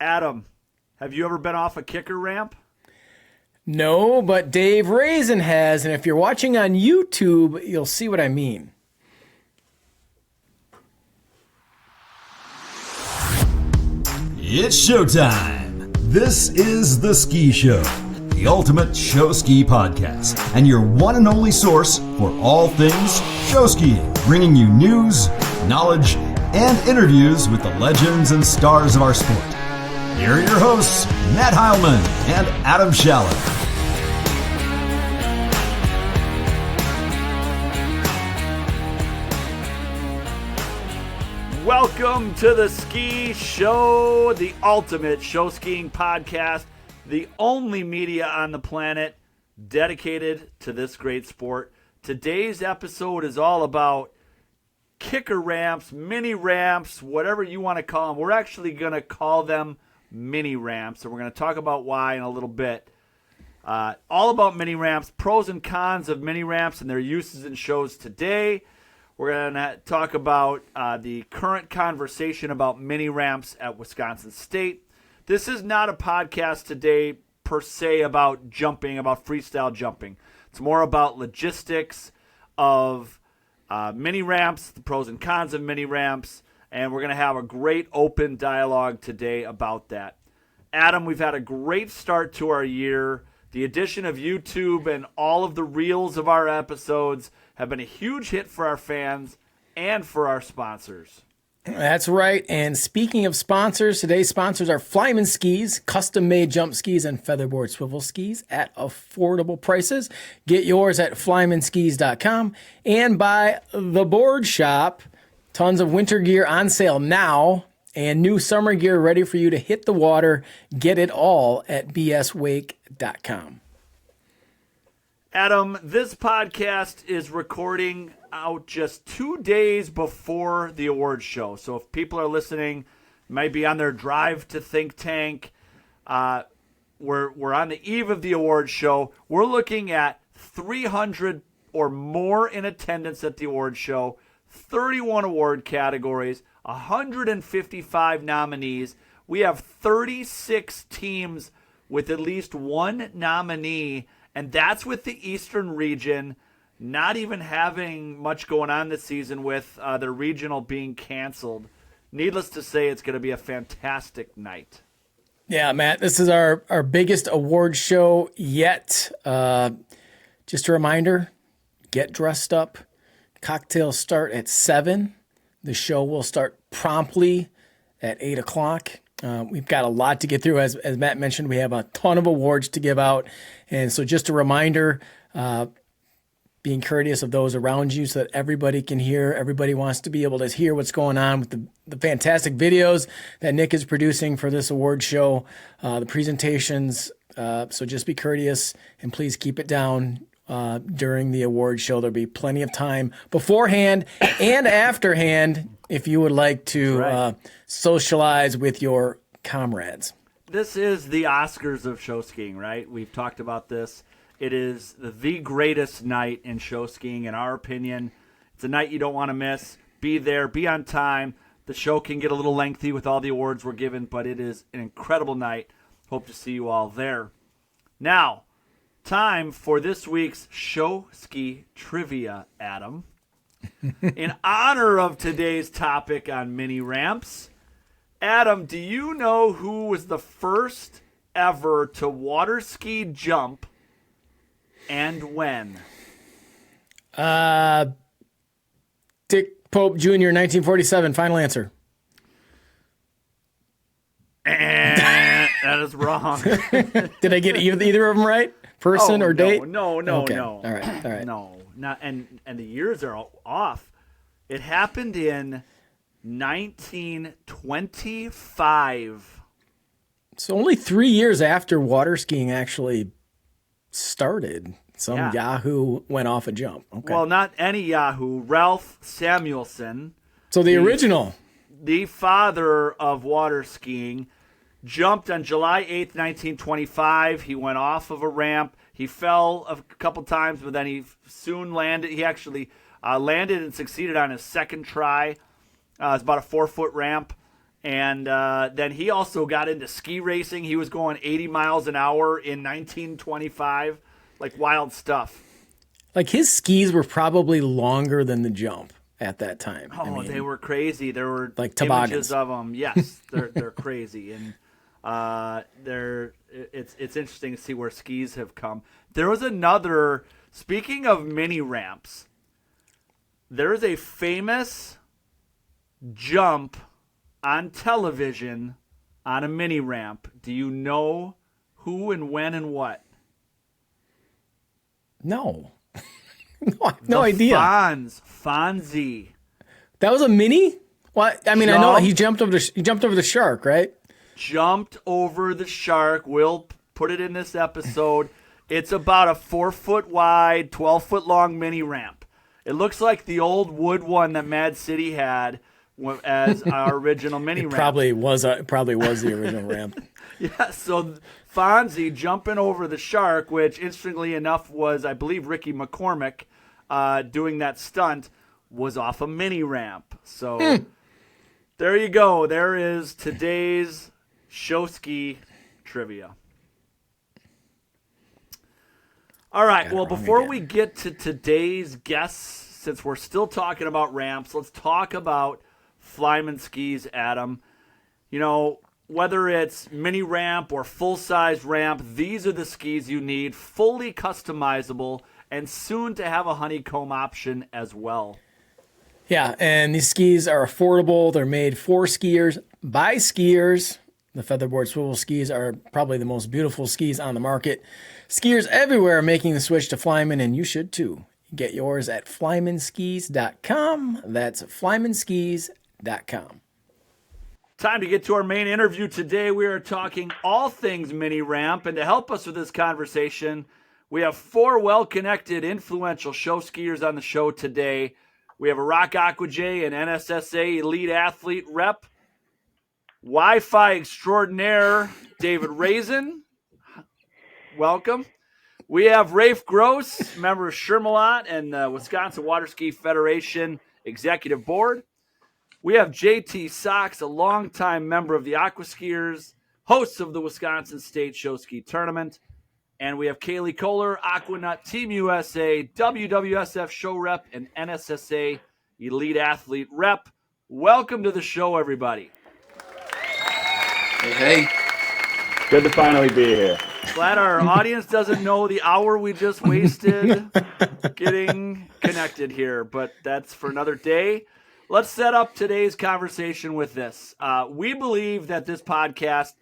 Adam, have you ever been off a kicker ramp? No, but Dave Rezin has, and if you're watching on YouTube, you'll see what I mean. It's showtime. This is The Ski Show, the ultimate show ski podcast, and your one and only source for all things show skiing, bringing you news, knowledge, and interviews with the legends and stars of our sport. Here are your hosts, Matt Heilman and Adam Schaller. Welcome to The Ski Show, the ultimate show skiing podcast, the only media on the planet dedicated to this great sport. Today's episode is all about kicker ramps, mini ramps, whatever you want to call them. We're actually going to call them mini ramps, and we're going to talk about why in a little bit. All about mini ramps, pros and cons of mini ramps and their uses in shows today. We're going to talk about the current conversation about mini ramps at Wisconsin State. This is not a podcast today per se about jumping, about freestyle jumping. It's more about logistics of mini ramps, the pros and cons of mini ramps, and we're going to have a great open dialogue today about that. Adam, we've had a great start to our year. The addition of YouTube and all of the reels of our episodes have been a huge hit for our fans and for our sponsors. That's right. And speaking of sponsors, today's sponsors are Flyman Skis, custom-made jump skis and featherboard swivel skis at affordable prices. Get yours at flymanskis.com. And by The Board Shop, tons of winter gear on sale now and new summer gear ready for you to hit the water. Get it all at bswake.com. Adam, this podcast is recording out just 2 days before the awards show. So if people are listening, might be on their drive to Think Tank. We're on the eve of the awards show. We're looking at 300 or more in attendance at the awards show, 31 award categories, 155 nominees. We have 36 teams with at least one nominee, and that's with the Eastern region not even having much going on this season with the regional being canceled. Needless to say, it's going to be a fantastic night. Yeah, Matt, this is our biggest award show yet. Just a reminder, get dressed up. Cocktails start at 7. The show will start promptly at 8 o'clock. We've got a lot to get through. As Matt mentioned, we have a ton of awards to give out. And so just a reminder, being courteous of those around you so that everybody can hear. Everybody wants to be able to hear what's going on with the fantastic videos that Nick is producing for this award show, the presentations. So just be courteous and please keep it down during the award show. There'll be plenty of time beforehand and afterhand if you would like to socialize with your comrades. This is the Oscars of show skiing, right? We've talked about this. It is the greatest night in show skiing, in our opinion. It's a night you don't want to miss. Be there, be on time. The show can get a little lengthy with all the awards we're given, but it is an incredible night. Hope to see you all there. Now, time for this week's show ski trivia, Adam. In honor of today's topic on mini ramps, Adam, do you know who was the first ever to water ski jump and when? Dick Pope Jr., 1947. Final answer. That is wrong. Did I get either of them right? Person or date? No. Okay. No. All right. No, not and the years are all off. It happened in 1925. So only 3 years after water skiing actually started, some Yahoo went off a jump. Okay. Well, not any Yahoo. Ralph Samuelson. So the original. The father of water skiing jumped on July 8th, 1925. He went off of a ramp. He fell a couple times, but then he soon landed. He actually landed and succeeded on his second try. It's about a 4-foot ramp. And then he also got into ski racing. He was going 80 miles an hour in 1925, like wild stuff. Like his skis were probably longer than the jump at that time. Oh, they were crazy. There were like images of them. Yes, they're crazy, and it's interesting to see where skis have come. There was another. Speaking of mini ramps, there is a famous jump on television on a mini ramp. Do you know who and when and what? No. No, I have no idea. Fonzie. That was a mini? Well, I mean, I know he jumped over the shark, right? Jumped over the shark. We'll put it in this episode. It's about a 4-foot wide, 12-foot long mini ramp. It looks like the old wood one that Mad City had as our original mini ramp. Probably was the original ramp. Yeah, so Fonzie jumping over the shark, which interestingly enough was, I believe, Ricky McCormick doing that stunt, was off a mini ramp. So there you go. There is today's show ski trivia. All right, well, before we get to today's guests, since we're still talking about ramps, let's talk about Flyman skis, Adam. You know, whether it's mini ramp or full-size ramp, these are the skis you need, fully customizable, and soon to have a honeycomb option as well. Yeah, and these skis are affordable. They're made for skiers, by skiers. The Featherboard swivel skis are probably the most beautiful skis on the market. Skiers everywhere are making the switch to Flyman, and you should too. Get yours at flymanskis.com. That's flymanskis.com. Time to get to our main interview today. We are talking all things mini ramp, and to help us with this conversation, we have 4 well-connected, influential show skiers on the show today. We have a Rock Aqua J and NSSA elite athlete rep, Wi-Fi extraordinaire, David Rezin. Welcome. We have Raefe Gross, member of Shermalot and the Wisconsin Water Ski Federation Executive Board. We have JT Sachs, a longtime member of the Aqua Skiers, host of the Wisconsin State Show Ski Tournament. And we have Kailey Koehler, Aquanut Team USA, WWSF show rep, and NSSA elite athlete rep. Welcome to the show, everybody. Hey. Good to finally be here. Glad our audience doesn't know the hour we just wasted getting connected here, but that's for another day. Let's set up today's conversation with this. We believe that this podcast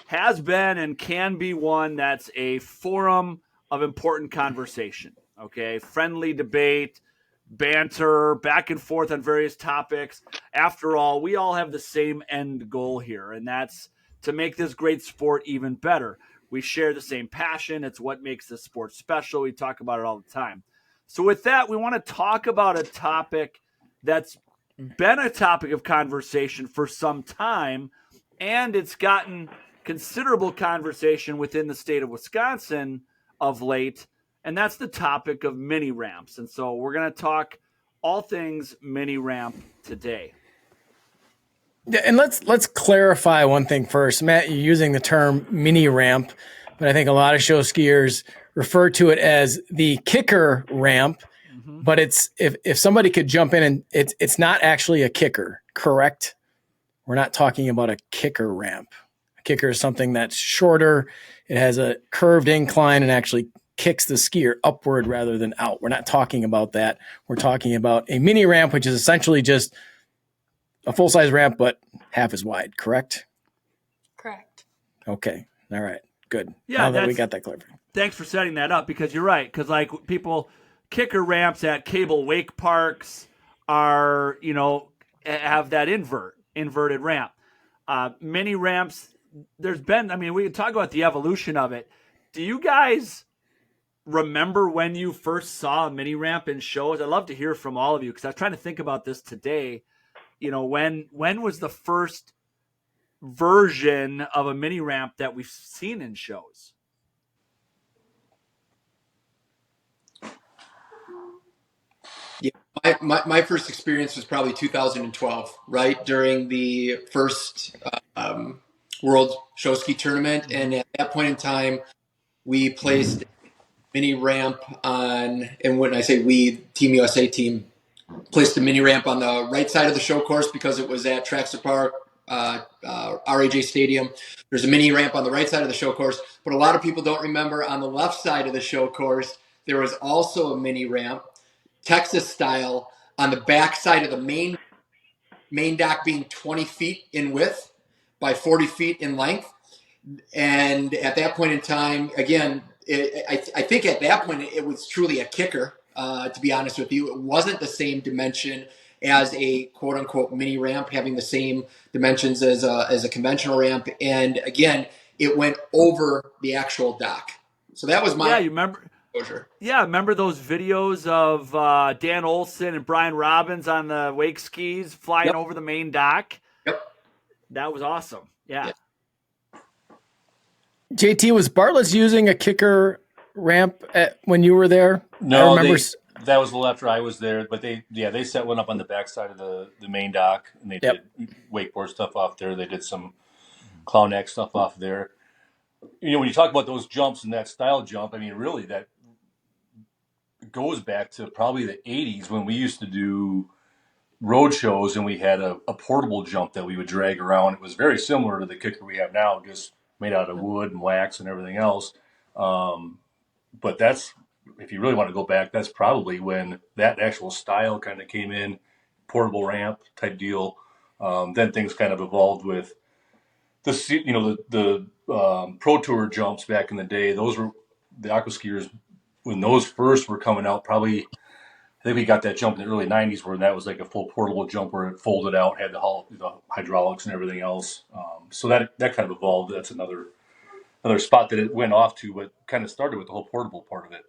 has been and can be one that's a forum of important conversation, okay? Friendly debate, banter, back and forth on various topics. After all, we all have the same end goal here, and that's to make this great sport even better. We share the same passion. It's what makes this sport special. We talk about it all the time. So with that, we want to talk about a topic that's been a topic of conversation for some time, and it's gotten considerable conversation within the state of Wisconsin of late, and that's the topic of mini ramps. And so we're going to talk all things mini ramp today. Yeah, and let's clarify one thing first. Matt, you're using the term mini ramp, but I think a lot of show skiers refer to it as the kicker ramp. Mm-hmm. But it's if somebody could jump in, and it's not actually a kicker, correct? We're not talking about a kicker ramp. A kicker is something that's shorter. It has a curved incline and actually kicks the skier upward rather than out. We're not talking about that. We're talking about a mini ramp, which is essentially just a full-size ramp, but half as wide, correct? Correct. Okay. All right. Good. Yeah, now that we got that clear. Thanks for setting that up, because you're right. Because like people, kicker ramps at cable wake parks are, have that inverted ramp. Mini ramps, we can talk about the evolution of it. Do you guys remember when you first saw a mini ramp in shows? I'd love to hear from all of you, because I was trying to think about this today. When was the first version of a mini ramp that we've seen in shows? My first experience was probably 2012, right during the first World Show Ski Tournament, and at that point in time, we placed a mini ramp on. And when I say we, Team USA team placed a mini ramp on the right side of the show course because it was at Traxxas Park, RAJ Stadium. There's a mini ramp on the right side of the show course, but a lot of people don't remember on the left side of the show course there was also a mini ramp, Texas style, on the back side of the main dock, being 20 feet in width by 40 feet in length. And at that point in time, again, I think at that point it was truly a kicker. To be honest with you, it wasn't the same dimension as a quote unquote mini ramp, having the same dimensions as a conventional ramp. And again, it went over the actual dock. So that was my you remember exposure. Yeah, remember those videos of Dan Olson and Brian Robbins on the wake skis flying over the main dock? Yep. That was awesome. Yeah. Yep. JT, was Bartlett's using a kicker ramp when you were there? No, that was a little after I was there, but they set one up on the backside of the main dock, and they did wakeboard stuff off there. They did some clown act stuff off there. You know, when you talk about those jumps and that style jump, I mean, really that goes back to probably the 80s when we used to do road shows and we had a portable jump that we would drag around. It was very similar to the kicker we have now, just made out of wood and wax and everything else. But that's, if you really want to go back, that's probably when that actual style kind of came in, portable ramp type deal. Then things kind of evolved with the Pro Tour jumps back in the day. Those were the Aqua Skiers when those first were coming out. Probably, I think we got that jump in the early 90s where that was like a full portable jump where it folded out, had the hydraulics and everything else. So that kind of evolved. That's another spot that it went off to, but kind of started with the whole portable part of it.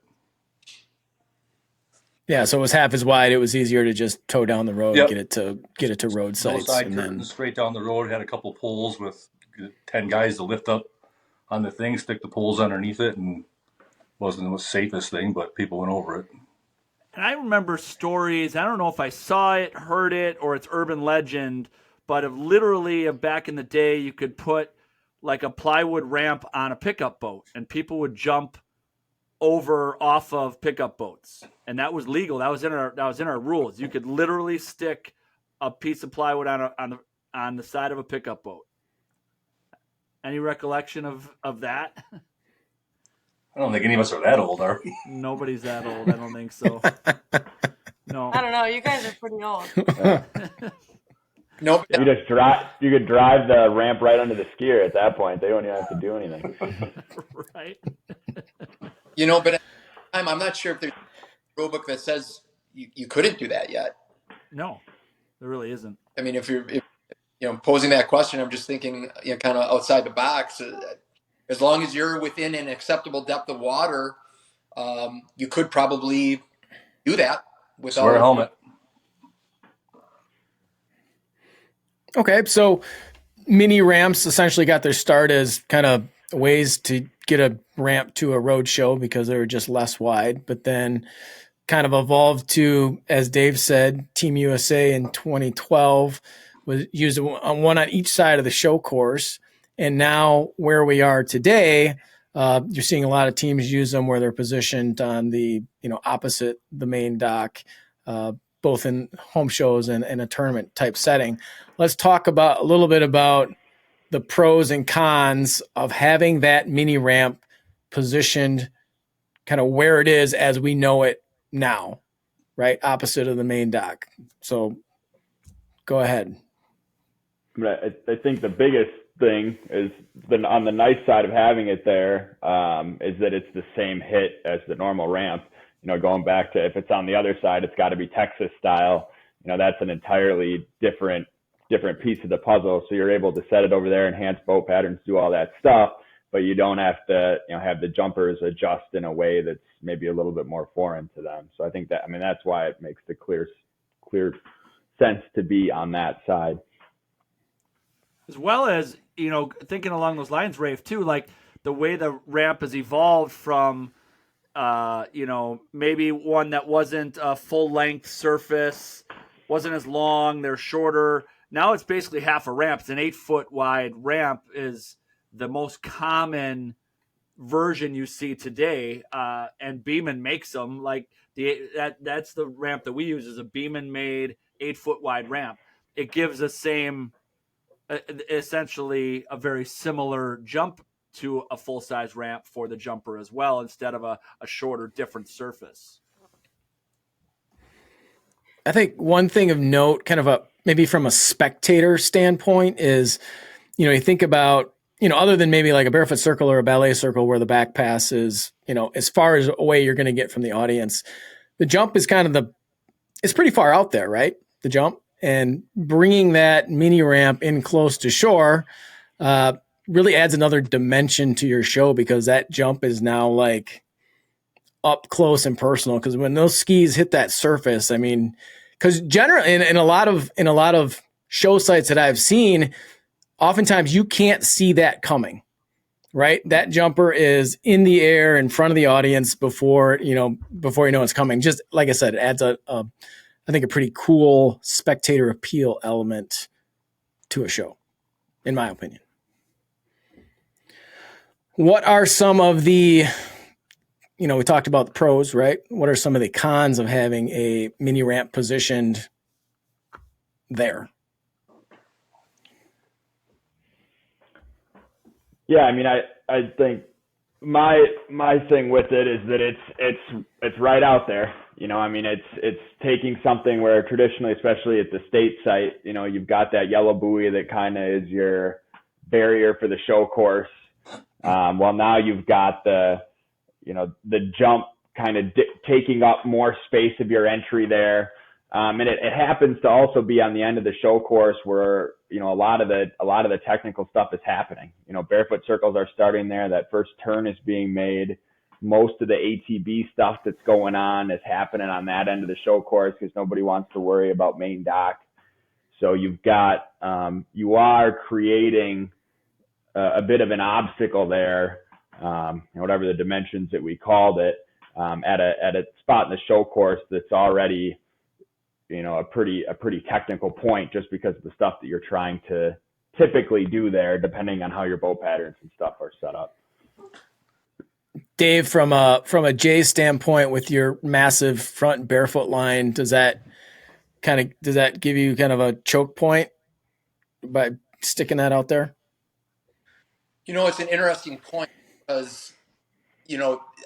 Yeah, so it was half as wide. It was easier to just tow down the road, get it to road sites, side and curtains straight down the road. Had a couple poles with 10 guys to lift up on the thing, stick the poles underneath it, and wasn't the safest thing, but people went over it. And I remember stories, I don't know if I saw it, heard it, or it's urban legend, but of literally back in the day, you could put like a plywood ramp on a pickup boat, and people would jump over off of pickup boats, and that was legal. That was in our rules. You could literally stick a piece of plywood on the side of a pickup boat. Any recollection of that? I don't think any of us are that old, are we? Nobody's that old. I don't think so. No. I don't know. You guys are pretty old. Nope. You could drive the ramp right under the skier at that point. They don't even have to do anything. Right. You know, but I'm not sure if there's a rule book that says you couldn't do that yet. No, there really isn't. I mean, if posing that question, I'm just thinking, kind of outside the box. As long as you're within an acceptable depth of water, you could probably do that without wear a helmet. Okay, so mini ramps essentially got their start as kind of ways to get a ramp to a road show because they were just less wide, but then kind of evolved to, as Dave said, Team USA in 2012 was used one on each side of the show course. And now where we are today, you're seeing a lot of teams use them where they're positioned on the, opposite the main dock, both in home shows and in a tournament type setting. Let's talk a little bit about the pros and cons of having that mini ramp positioned kind of where it is as we know it now, right? Opposite of the main dock. So go ahead. I think the biggest thing is on the nice side of having it there is that it's the same hit as the normal ramp. Going back to if it's on the other side, it's got to be Texas style. That's an entirely different piece of the puzzle. So you're able to set it over there, enhance boat patterns, do all that stuff, but you don't have to have the jumpers adjust in a way that's maybe a little bit more foreign to them. So I think that's why it makes the clear sense to be on that side. As well as, thinking along those lines, Rafe, too, like the way the ramp has evolved from maybe one that wasn't a full length surface, wasn't as long, they're shorter. Now it's basically half a ramp. It's an 8-foot wide ramp is the most common version you see today. And Beeman makes them like that's the ramp that we use is a Beeman made 8-foot wide ramp. It gives the same, essentially a very similar jump to a full-size ramp for the jumper as well, instead of a shorter, different surface. I think one thing of note, kind of maybe from a spectator standpoint, is, you think about, other than maybe like a barefoot circle or a ballet circle where the back pass is, as far as away you're going to get from the audience, the jump is kind of it's pretty far out there, right? The jump, and bringing that mini ramp in close to shore, really adds another dimension to your show, because that jump is now like up close and personal. Because when those skis hit that surface, I mean, because generally in a lot of show sites that I've seen, oftentimes you can't see that coming, right? That jumper is in the air in front of the audience before you know it's coming. Just like I said, it adds I think a pretty cool spectator appeal element to a show, in my opinion. What are some of the, we talked about the pros, right? What are some of the cons of having a mini ramp positioned there? Yeah, I mean, I think my thing with it is that it's right out there. I mean, it's taking something where traditionally, especially at the state site, you've got that yellow buoy that kind of is your barrier for the show course. Well, now you've got the jump kind of taking up more space of your entry there. And it happens to also be on the end of the show course where, a lot of the technical stuff is happening. Barefoot circles are starting there. That first turn is being made. Most of the ATB stuff that's going on is happening on that end of the show course because nobody wants to worry about main dock. So you've got, you are creating a bit of an obstacle there, whatever the dimensions that we called it, at a spot in the show course that's already, a pretty technical point, just because of the stuff that you're trying to typically do there, depending on how your boat patterns and stuff are set up. Dave, from a J standpoint, with your massive front barefoot line, does that give you kind of a choke point by sticking that out there? It's an interesting point because,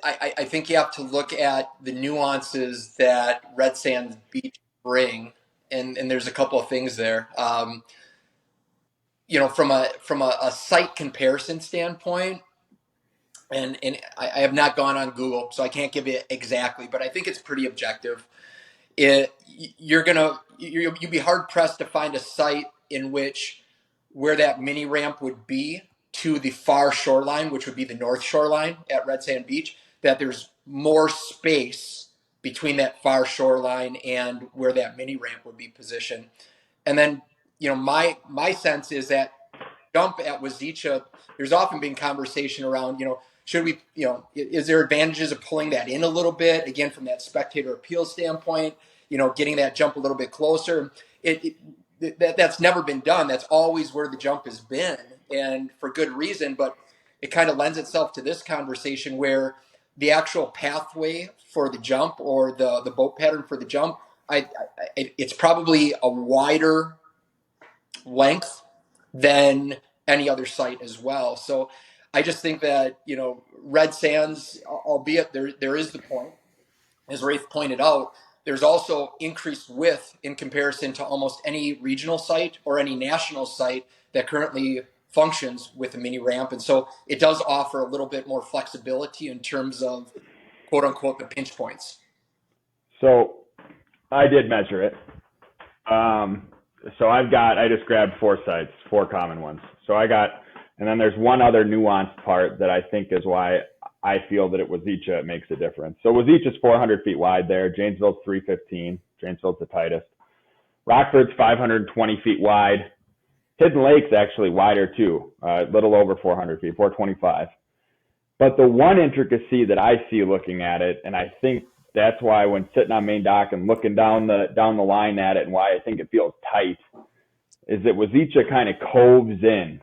I think you have to look at the nuances that Red Sands Beach bring, and there's a couple of things there. From a site comparison standpoint, and I have not gone on Google, so I can't give it exactly, but I think it's pretty objective. You'd be hard pressed to find a site in which where that mini ramp would be to the far shoreline, which would be the north shoreline at Red Sand Beach, that there's more space between that far shoreline and where that mini ramp would be positioned. And then, my sense is that jump at Wazeecha, there's often been conversation around, should we, is there advantages of pulling that in a little bit, again, from that spectator appeal standpoint, getting that jump a little bit closer. That's never been done. That's always where the jump has been, and for good reason. But it kind of lends itself to this conversation where the actual pathway for the jump, or the boat pattern for the jump, it's probably a wider length than any other site as well. So I just think that, Red Sands, albeit there is the point, as Raefe pointed out, there's also increased width in comparison to almost any regional site or any national site that currently functions with a mini ramp. And so it does offer a little bit more flexibility in terms of, quote unquote, the pinch points. So I did measure it. So I just grabbed 4 sites, 4 common ones. And then there's one other nuanced part that I think is why I feel that at Wazeecha it makes a difference. So Wazeecha's 400 feet wide there. Janesville's 315. Janesville's the tightest. Rockford's 520 feet wide. Hidden Lake's actually wider too, a little over 400 feet, 425. But the one intricacy that I see looking at it, and I think that's why when sitting on main dock and looking down the line at it, and why I think it feels tight, is that Wazeecha kind of coves in,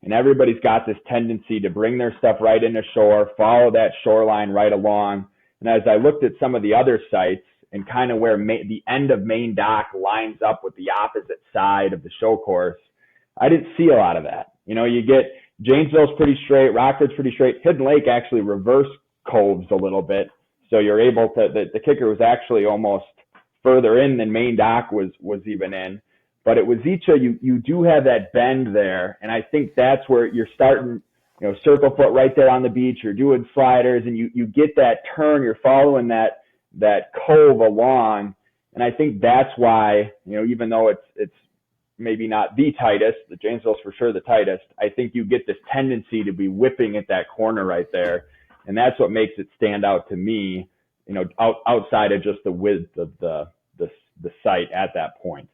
and everybody's got this tendency to bring their stuff right into shore, follow that shoreline right along. And as I looked at some of the other sites and kind of where the end of main dock lines up with the opposite side of the show course, I didn't see a lot of that. You get Janesville's pretty straight, Rockford's pretty straight. Hidden Lake actually reverse coves a little bit, so you're able to. The kicker was actually almost further in than main dock was even in. But at Wazeecha, you do have that bend there, and I think that's where you're starting, circle foot right there on the beach. You're doing sliders, and you get that turn. You're following that cove along, and I think that's why, even though it's maybe not the tightest, the Janesville's for sure the tightest, I think you get this tendency to be whipping at that corner right there, and that's what makes it stand out to me, outside of just the width of the site at that point.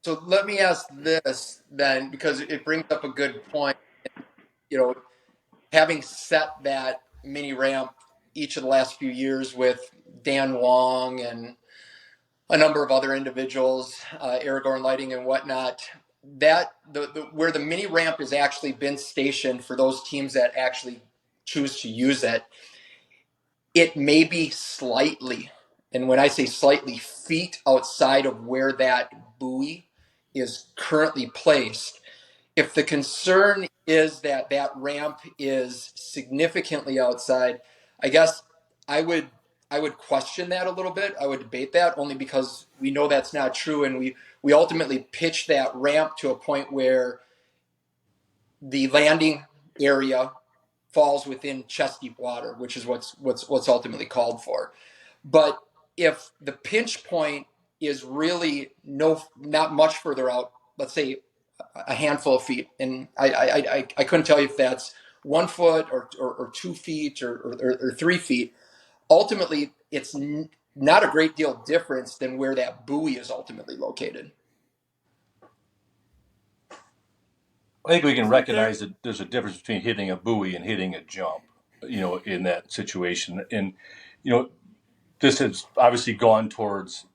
So let me ask this then, because it brings up a good point. Having set that mini ramp each of the last few years with Dan Wong and a number of other individuals, Aragorn Lighting and whatnot, that where the mini ramp has actually been stationed for those teams that actually choose to use it, it may be slightly, and when I say slightly, feet outside of where that buoy is currently placed. If the concern is that that ramp is significantly outside, I guess I would question that a little bit. I would debate that only because we know that's not true, and we ultimately pitch that ramp to a point where the landing area falls within chest deep water, which is what's ultimately called for. But if the pinch point is really not much further out, let's say a handful of feet, and I couldn't tell you if that's 1 foot or 2 feet or 3 feet. Ultimately, it's not a great deal difference than where that buoy is ultimately located. I think we can recognize that there's a difference between hitting a buoy and hitting a jump, in that situation. And, this has obviously gone towards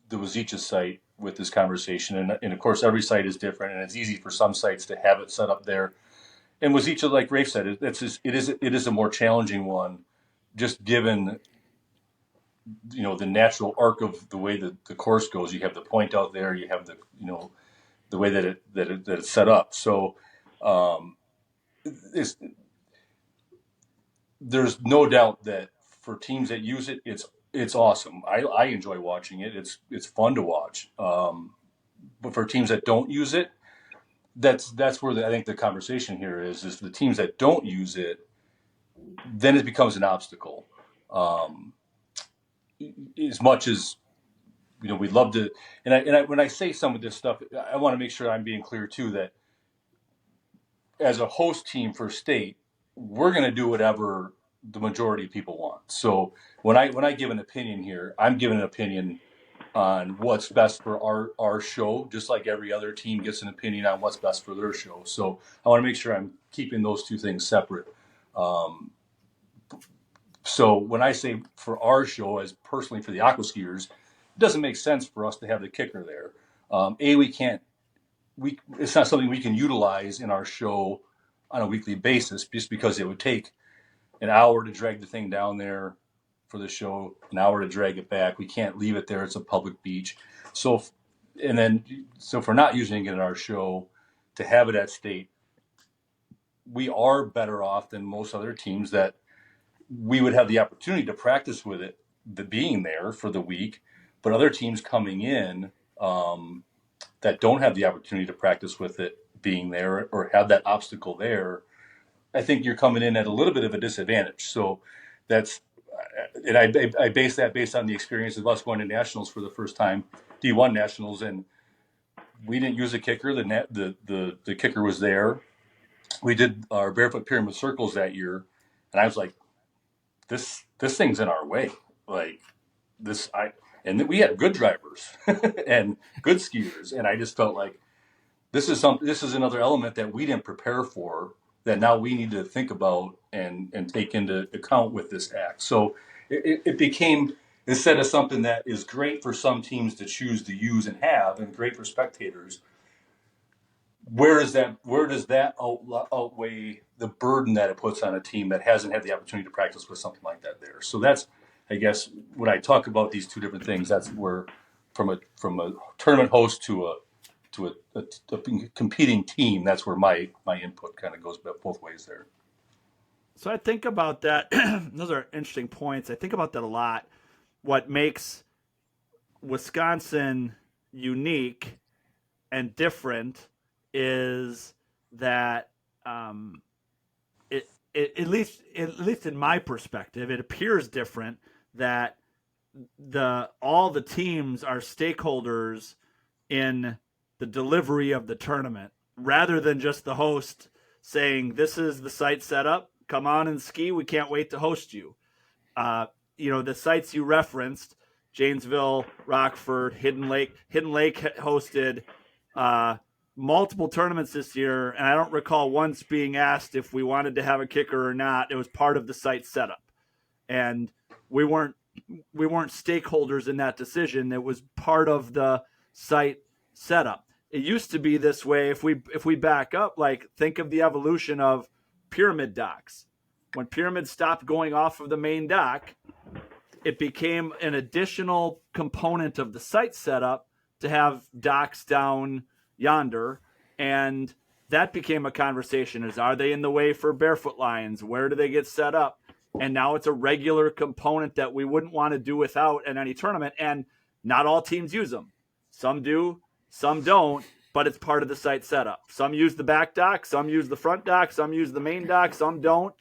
the Wazeecha site with this conversation. And of course, every site is different, and it's easy for some sites to have it set up there. And Wazeecha, like Rafe said, it is a more challenging one, just given, the natural arc of the way that the course goes. You have the point out there, you have the way that it's set up. So, there's no doubt that for teams that use it, it's awesome. I enjoy watching it. It's fun to watch. But for teams that don't use it, that's where I think the conversation here is the teams that don't use it, then it becomes an obstacle. As much as we'd love to, and when I say some of this stuff, I want to make sure I'm being clear too that as a host team for state, we're going to do whatever the majority of people want. So when I give an opinion here, I'm giving an opinion on what's best for our show, just like every other team gets an opinion on what's best for their show. So I want to make sure I'm keeping those two things separate. So when I say for our show, as personally for the Aqua Skiers, it doesn't make sense for us to have the kicker there. It's not something we can utilize in our show on a weekly basis, just because it would take an hour to drag the thing down there for the show, an hour to drag it back. We can't leave it there. It's a public beach. So if we're not using it in our show to have it at state, we are better off than most other teams that we would have the opportunity to practice with it, being there for the week. But other teams coming in that don't have the opportunity to practice with it being there or have that obstacle there, I think you're coming in at a little bit of a disadvantage. So and I base that based on the experience of us going to nationals for the first time, D1 nationals, and we didn't use a kicker. The kicker was there. We did our barefoot pyramid circles that year, and I was like, this thing's in our way. Like and we had good drivers and good skiers, and I just felt like this is another element that we didn't prepare for, that now we need to think about and take into account with this act. So it became, instead of something that is great for some teams to choose to use and have, and great for spectators, where does that outweigh the burden that it puts on a team that hasn't had the opportunity to practice with something like that there? So that's, I guess, when I talk about these two different things, that's where from a tournament host to a competing team, that's where my input kind of goes both ways there. So I think about that. Those are interesting points. I think about that a lot. What makes Wisconsin unique and different is that at least in my perspective, it appears different that all the teams are stakeholders in the delivery of the tournament, rather than just the host saying, "This is the site setup. Come on and ski. We can't wait to host you." The sites you referenced, Janesville, Rockford, Hidden Lake. Hidden Lake hosted multiple tournaments this year, and I don't recall once being asked if we wanted to have a kicker or not. It was part of the site setup, and we weren't stakeholders in that decision. It was part of the site setup. It used to be this way. If we back up, like, think of the evolution of pyramid docks. When pyramids stopped going off of the main dock, it became an additional component of the site setup to have docks down yonder, and that became a conversation. Are they in the way for barefoot lions? Where do they get set up? And now it's a regular component that we wouldn't want to do without at any tournament, and not all teams use them. Some do, some don't, but it's part of the site setup. Some use the back dock, some use the front dock, some use the main dock, some don't.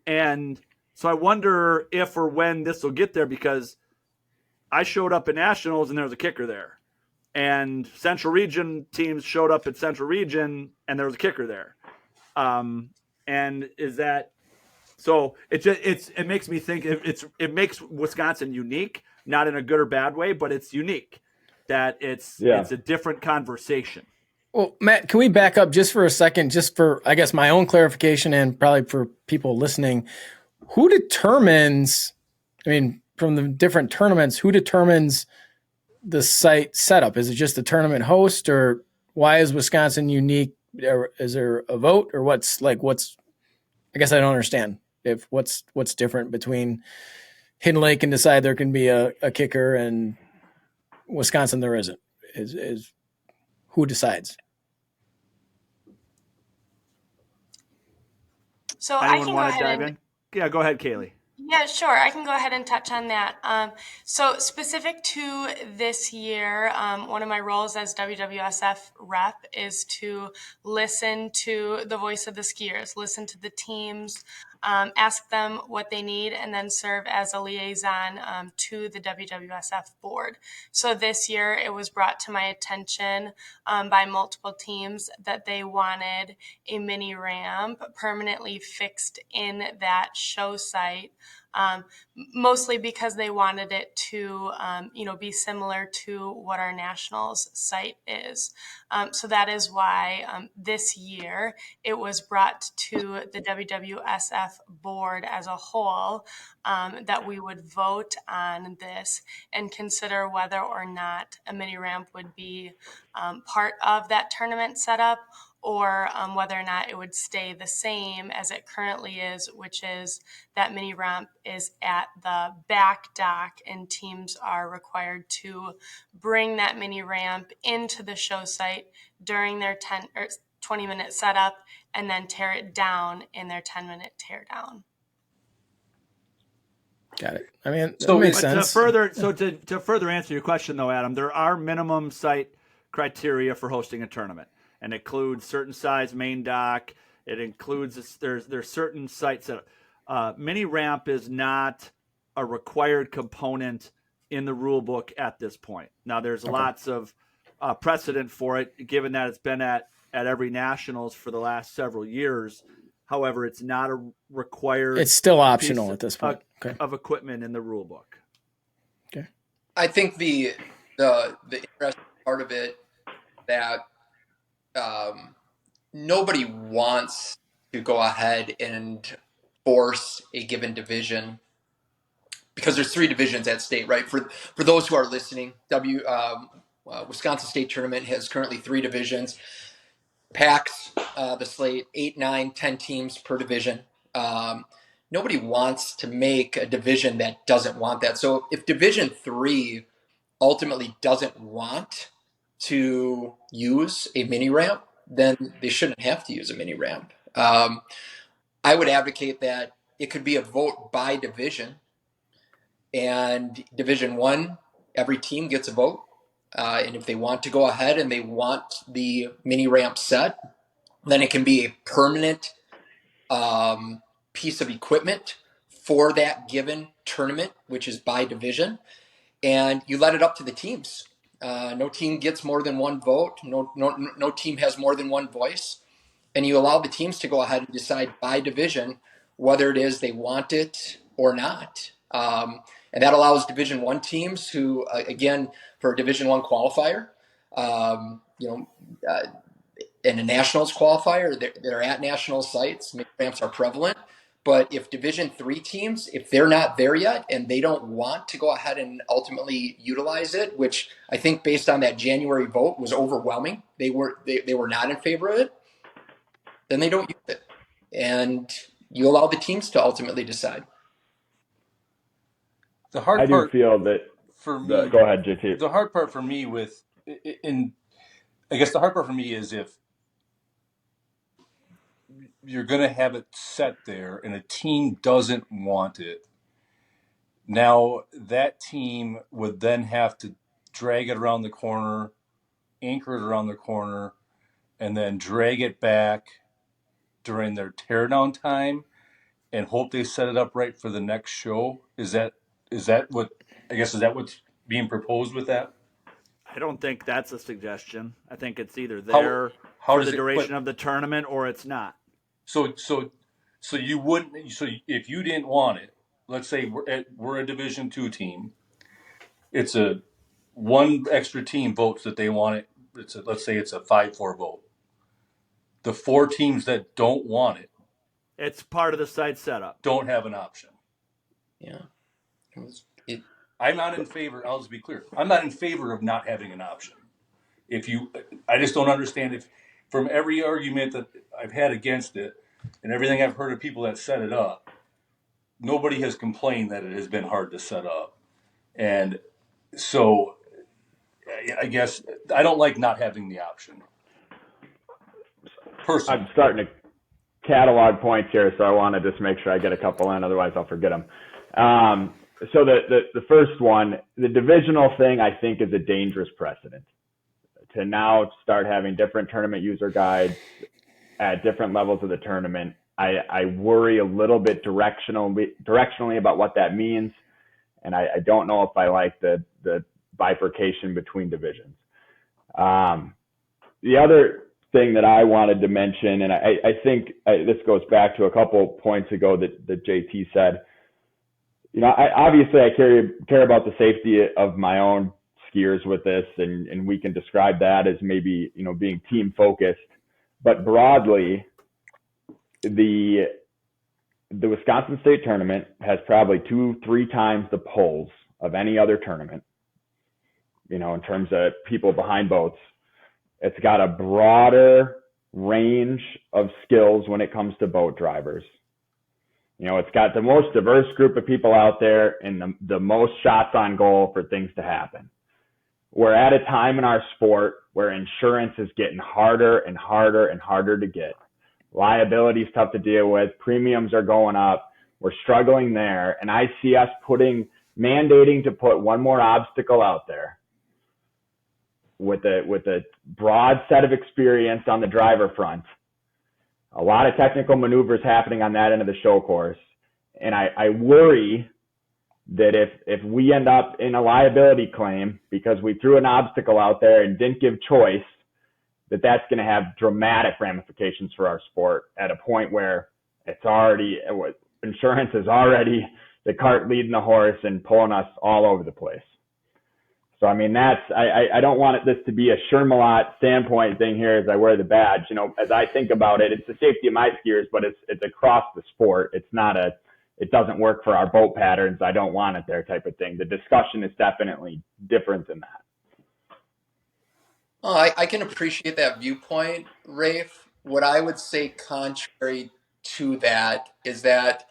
And so I wonder if or when this will get there, because I showed up at Nationals and there was a kicker there. And Central Region teams showed up at Central Region and there was a kicker there. And is that so? It makes me think it makes Wisconsin unique, not in a good or bad way, but it's unique that it's a different conversation. Well, Matt, can we back up just for a second, just for, I guess, my own clarification and probably for people listening? Who determines, from the different tournaments, who determines the site setup? Is it just the tournament host, or why is Wisconsin unique? Is there a vote, or what's, I guess I don't understand what's different between Hidden Lake and decide there can be a kicker and Wisconsin there isn't. Is who decides? So Anyone I can want to dive in? Yeah, go ahead, Kailey. Yeah, sure. I can go ahead and touch on that. So specific to this year, one of my roles as WWSF rep is to listen to the voice of the skiers, listen to the teams, ask them what they need, and then serve as a liaison to the WWSF board. So this year it was brought to my attention by multiple teams that they wanted a mini ramp permanently fixed in that show site. Mostly because they wanted it to, be similar to what our nationals site is. So that is why this year it was brought to the WWSF board as a whole that we would vote on this and consider whether or not a mini ramp would be part of that tournament setup, or whether or not it would stay the same as it currently is, which is that mini ramp is at the back dock and teams are required to bring that mini ramp into the show site during their 10 or 20-minute setup and then tear it down in their 10-minute tear down. Got it. That makes sense. To further answer your question, though, Adam, there are minimum site criteria for hosting a tournament, and it includes certain size main dock. It includes there's certain sites that mini ramp is not a required component in the rule book at this point. Now, there's lots of precedent for it, given that it's been at every nationals for the last several years. However, it's not a required. It's still optional at this point. Of equipment in the rule book. Okay. I think the interesting part of it that nobody wants to go ahead and force a given division, because there's 3 divisions at state, right? For those who are listening, Wisconsin State Tournament has currently 3 divisions. Packs the slate 8, 9, 10 teams per division. Nobody wants to make a division that doesn't want that. So if Division 3 ultimately doesn't want to use a mini ramp, then they shouldn't have to use a mini ramp. I would advocate that it could be a vote by division, and Division 1, every team gets a vote. And if they want to go ahead and they want the mini ramp set, then it can be a permanent piece of equipment for that given tournament, which is by division. And you let it up to the teams. No team gets more than 1 vote. No team has more than 1 voice. And you allow the teams to go ahead and decide by division whether it is they want it or not. And that allows Division 1 teams who, again, for a Division 1 qualifier, in a nationals qualifier, they're at national sites. Mini ramps are prevalent. But if Division 3 teams, if they're not there yet and they don't want to go ahead and ultimately utilize it, which I think based on that January vote was overwhelming, they were not in favor of it, then they don't use it. And you allow the teams to ultimately decide. The hard I part do feel that for me. Go ahead, JT. The hard part for me I guess the hard part for me is if you're going to have it set there and a team doesn't want it, now that team would then have to drag it around the corner, anchor it around the corner, and then drag it back during their teardown time and hope they set it up right for the next show. Is that what's being proposed with that? I don't think that's a suggestion. I think it's either there for the duration of the tournament or it's not. So you wouldn't. So if you didn't want it, let's say we're a Division 2 team, it's a 1 extra team votes that they want it. Let's say it's a 5-4 vote. The 4 teams that don't want it, it's part of the site setup, don't have an option. Yeah. I'm not in favor. I'll just be clear. I'm not in favor of not having an option. I just don't understand if, from every argument that I've had against it and everything I've heard of people that set it up, nobody has complained that it has been hard to set up. And so I guess I don't like not having the option. Personally. I'm starting to catalog points here, so I want to just make sure I get a couple in, otherwise I'll forget them. So the first one, the divisional thing, I think is a dangerous precedent. To now start having different tournament user guides at different levels of the tournament, I worry a little bit directionally about what that means, and I don't know if I like the bifurcation between divisions. The other thing that I wanted to mention, and I think this goes back to a couple points ago that JT said, obviously I care about the safety of my own skiers with this, and we can describe that as maybe, being team focused, but broadly, the Wisconsin State Tournament has probably 2-3 times the polls of any other tournament, in terms of people behind boats. It's got a broader range of skills when it comes to boat drivers. It's got the most diverse group of people out there and the most shots on goal for things to happen. We're at a time in our sport where insurance is getting harder and harder and harder to get. Liability is tough to deal with. Premiums are going up. We're struggling there. And I see us mandating to put one more obstacle out there with a broad set of experience on the driver front. A lot of technical maneuvers happening on that end of the show course. And I worry that if we end up in a liability claim because we threw an obstacle out there and didn't give choice, that's going to have dramatic ramifications for our sport at a point where insurance is already the cart leading the horse and pulling us all over the place. So, I mean, I don't want this to be a Shermalot standpoint thing here as I wear the badge. As I think about it, it's the safety of my skiers, but it's across the sport. It's not it doesn't work for our boat patterns. I don't want it there type of thing. The discussion is definitely different than that. Oh, I can appreciate that viewpoint, Rafe. What I would say contrary to that is that,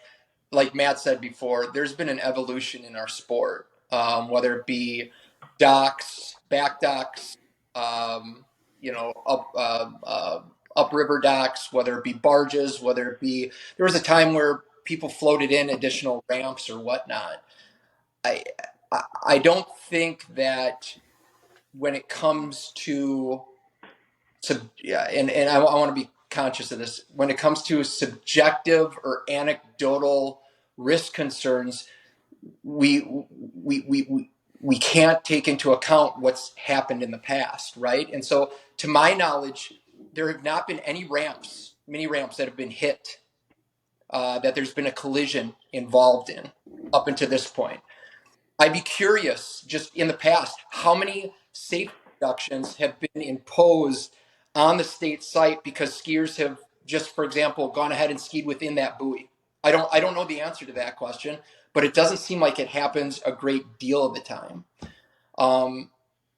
like Matt said before, there's been an evolution in our sport, whether it be docks, back docks, upriver docks, whether it be barges, whether it be, there was a time where people floated in additional ramps or whatnot. I don't think that when it comes to, and I want to be conscious of this, when it comes to subjective or anecdotal risk concerns, we can't take into account what's happened in the past, right? And so, to my knowledge, there have not been any mini ramps that have been hit, that there's been a collision involved in up until this point. I'd be curious, just in the past, how many safety reductions have been imposed on the state site because skiers have just, for example, gone ahead and skied within that buoy. I don't know the answer to that question, but it doesn't seem like it happens a great deal of the time.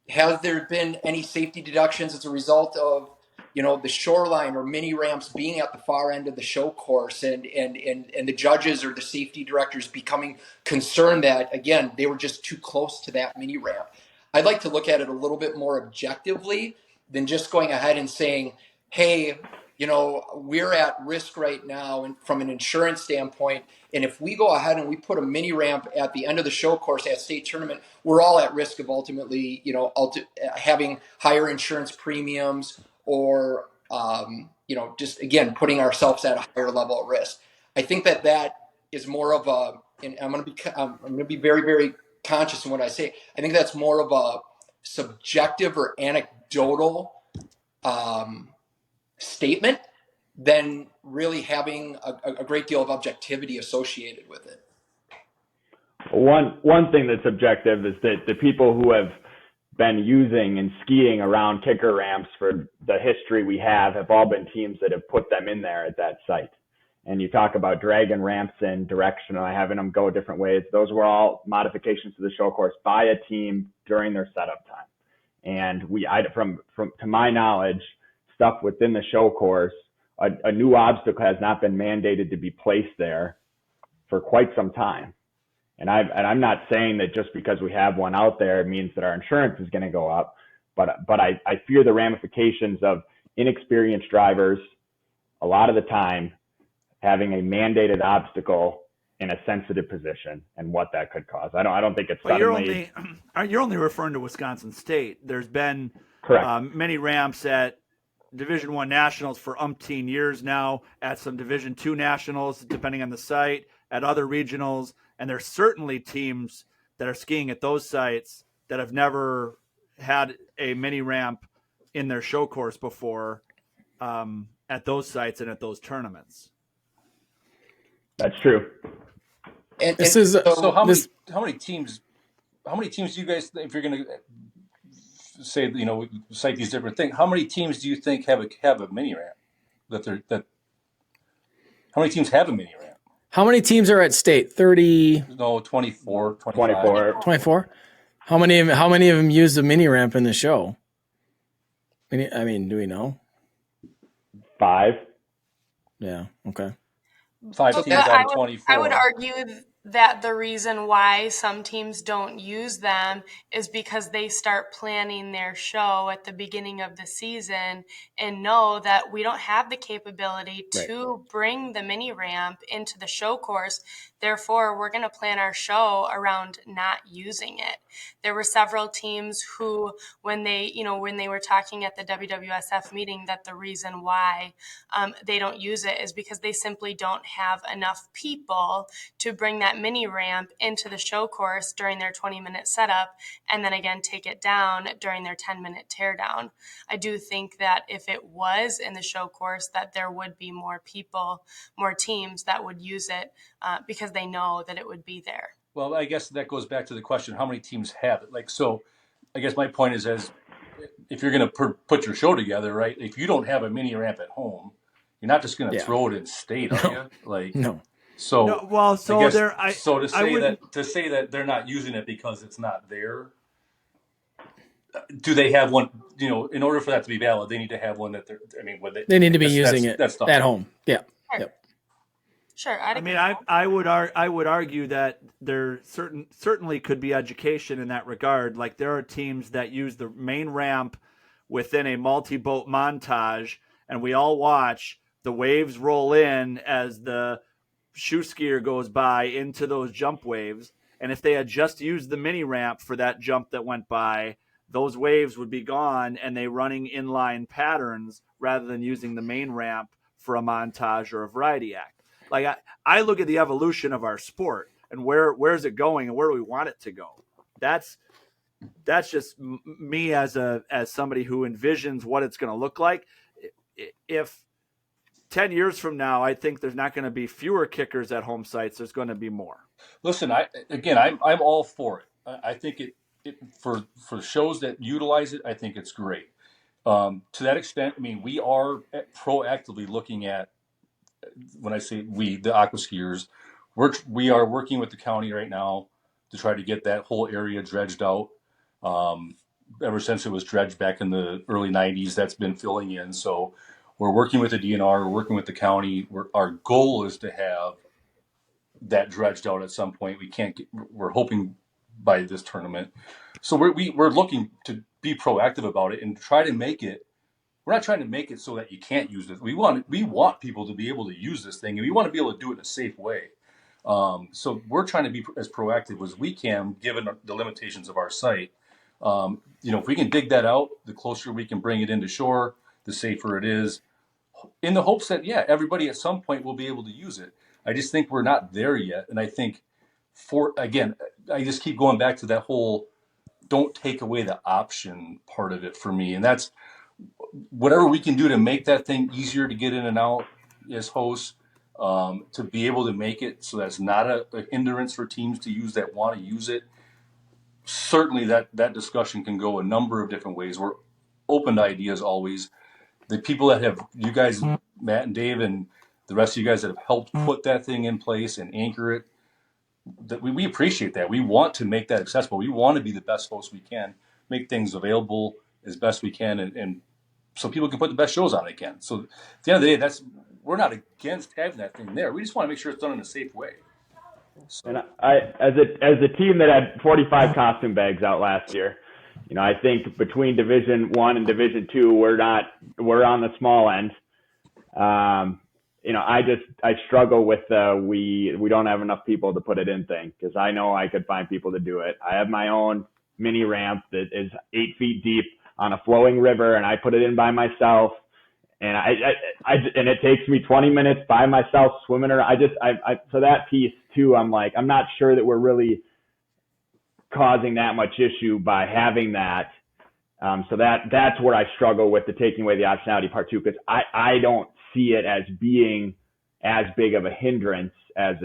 Has there been any safety deductions as a result of, the shoreline or mini ramps being at the far end of the show course, and the judges or the safety directors becoming concerned that, again, they were just too close to that mini ramp? I'd like to look at it a little bit more objectively than just going ahead and saying, hey, we're at risk right now, and from an insurance standpoint, and if we go ahead and we put a mini ramp at the end of the show course at state tournament, we're all at risk of ultimately, having higher insurance premiums, or just, again, putting ourselves at a higher level of risk. I think that is more of a, and I'm going to be very, very conscious in what I say. I think that's more of a subjective or anecdotal statement than really having a great deal of objectivity associated with it. One thing that's objective is that the people who have been using and skiing around kicker ramps for the history we have all been teams that have put them in there at that site. And you talk about dragging ramps in directional, having them go different ways. Those were all modifications to the show course by a team during their setup time. And to my knowledge, stuff within the show course, a new obstacle has not been mandated to be placed there for quite some time. And I'm not saying that just because we have one out there means that our insurance is going to go up, but I fear the ramifications of inexperienced drivers a lot of the time having a mandated obstacle in a sensitive position and what that could cause. I don't think it's suddenly. You're only referring to Wisconsin State. There's been many ramps at Division I nationals for umpteen years now, at some Division II nationals, depending on the site, at other regionals. And there's certainly teams that are skiing at those sites that have never had a mini ramp in their show course before, at those sites and at those tournaments. That's true. So how many teams do you guys, if you're going to say, cite these different things, how many teams do you think have a mini ramp? How many teams have a mini ramp? How many teams are at state? 30? No, 24, 25. 24? How many of them use the mini ramp in the show? I mean, do we know? 5. Yeah, okay. 5 teams out of 24. I would argue that the reason why some teams don't use them is because they start planning their show at the beginning of the season and know that we don't have the capability to bring the mini ramp into the show course. Therefore, we're going to plan our show around not using it. There were several teams who, when they were talking at the WWSF meeting, that the reason why they don't use it is because they simply don't have enough people to bring that mini ramp into the show course during their 20-minute setup, and then again take it down during their 10-minute teardown. I do think that if it was in the show course, that there would be more people, more teams that would use it because they know that it would be there. Well, I guess that goes back to the question, how many teams have it? I guess my point is, as if you're going to put your show together, right? If you don't have a mini ramp at home, you're not just going to Yeah. throw it in state, are you? Like, No. so No, well, I so guess there, so I wouldn't. to say that they're not using it because it's not there. Do they have one? You know, in order for that to be valid, they need to have one that they're. I mean, They need to be using it that's at home. Yeah. Sure. Yep. Sure. I mean, I would argue that there certainly could be education in that regard. Like there are teams that use the main ramp within a multi-boat montage, and we all watch the waves roll in as the shoe skier goes by into those jump waves. And if they had just used the mini ramp for that jump that went by, those waves would be gone and they running inline patterns rather than using the main ramp for a montage or a variety act. Like I look at the evolution of our sport and where's it going and where do we want it to go. That's just me as somebody who envisions what it's going to look like. If 10 years from now, I think there's not going to be fewer kickers at home sites. There's going to be more. Listen, I'm all for it. I think for shows that utilize it, I think it's great. To that extent, I mean, we are proactively looking at, when I say we, the Aqua Skiers, we are working with the county right now to try to get that whole area dredged out. Ever since it was dredged back in the early 90s, that's been filling in. So we're working with the DNR, we're working with the county. Our goal is to have that dredged out at some point. We're hoping by this tournament. So we're looking to be proactive about it and try to make it. We're not trying to make it so that you can't use it. We want people to be able to use this thing, and we want to be able to do it in a safe way. So we're trying to be as proactive as we can, given the limitations of our site. If we can dig that out, the closer we can bring it into shore, the safer it is. In the hopes that everybody at some point will be able to use it. I just think we're not there yet, and I think I just keep going back to that whole don't take away the option part of it for me, and that's whatever we can do to make that thing easier to get in and out as hosts, to be able to make it so that's not a hindrance for teams to use that want to use it. Certainly that discussion can go a number of different ways. We're open to ideas always. The people that have, you guys, Matt and Dave, and the rest of you guys that have helped put that thing in place and anchor it, that we appreciate that. We want to make that accessible. We want to be the best hosts we can, make things available as best we can, and so people can put the best shows on they can. So at the end of the day, we're not against having that thing there. We just want to make sure it's done in a safe way. So. And as a team that had 45 costume bags out last year, I think between Division 1 and Division 2, we're on the small end. I struggle with we don't have enough people to put it in thing, because I know I could find people to do it. I have my own mini ramp that is 8 feet deep on a flowing river, and I put it in by myself. And and it takes me 20 minutes by myself swimming around. So that piece too, I'm not sure that we're really causing that much issue by having that. So that's where I struggle with the taking away the optionality part too, because I don't see it as being as big of a hindrance as